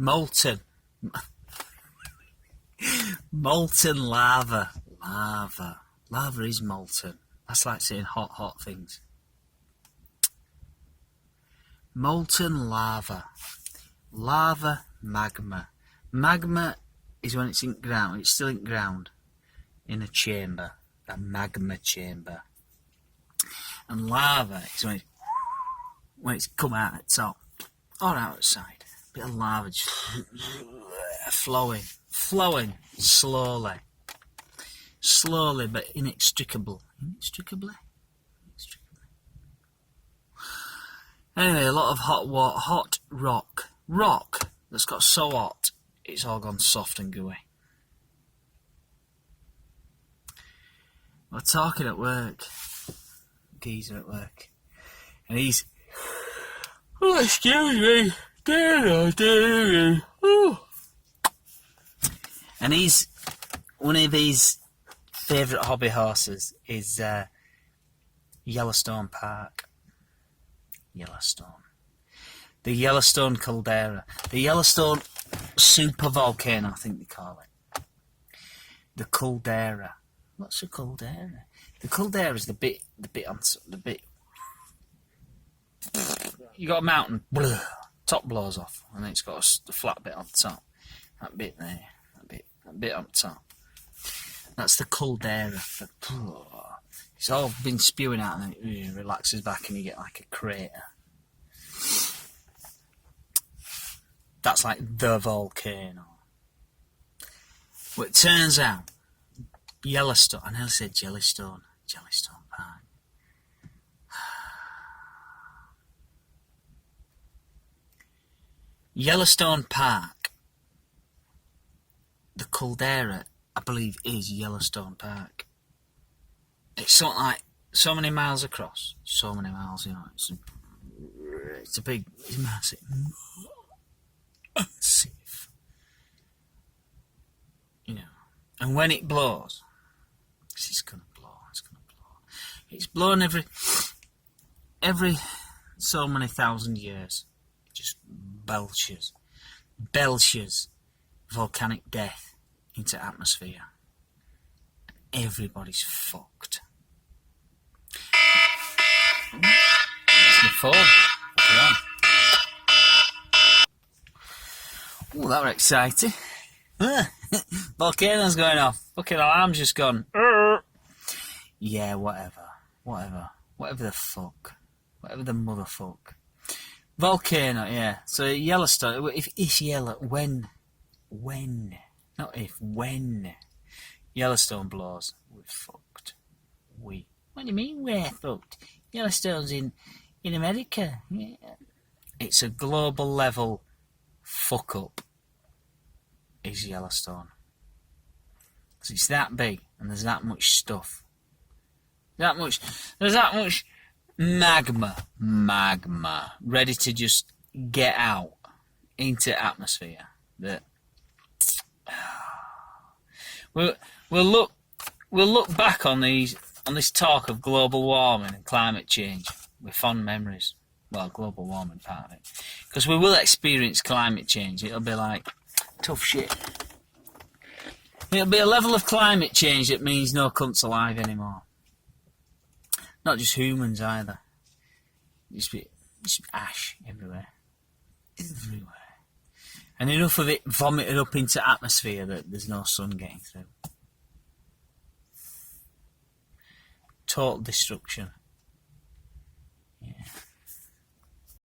Molten. Molten lava. Lava is molten. That's like saying hot things. Molten lava. Lava, magma. Magma is when it's in ground. It's still in ground. In a chamber. A magma chamber. And lava is when it's come out at the top. Or outside. A bit of lava just flowing slowly but inextricably. Anyway, a lot of hot rock that's got so hot it's all gone soft and gooey. We're talking at work, geezer at work, and he's, oh, excuse me, dear. And he's, one of his favourite hobby horses is Yellowstone Park. The Yellowstone caldera. The Yellowstone super volcano, I think they call it. The caldera. What's a caldera? The caldera is the bit on the bit. You got a mountain, top blows off, and then it's got a flat bit on top. That bit there. That bit on top. That's the caldera. It's all been spewing out and then it relaxes back and you get like a crater. That's like the volcano. Well, it turns out Yellowstone, I nearly said Jellystone Park. Yellowstone Park, the caldera, I believe, is Yellowstone Park. It's something like so many miles across, so many miles, you know. It's massive. You know, and when it blows, it's gonna blow. It's blowing every so many thousand years. It just belches volcanic death into atmosphere. Everybody's fucked. It's my phone. Oh, that was exciting. Volcano's going off. Fucking alarm's just gone. Yeah, whatever the fuck. Whatever the motherfuck. Volcano, yeah. So Yellowstone, if it's yellow, when Yellowstone blows, we're fucked. What do you mean we're fucked? Yellowstone's in America. Yeah. It's a global level fuck up. Is Yellowstone. Because it's that big and there's that much stuff. There's that much magma ready to just get out into atmosphere that we'll look back on this talk of global warming and climate change with fond memories. Well, global warming part of it, because we will experience climate change. It'll be like tough shit. It'll be a level of climate change that means no cunts alive anymore. Not just humans either. Just be ash everywhere. And enough of it vomited up into atmosphere that there's no sun getting through. Total destruction.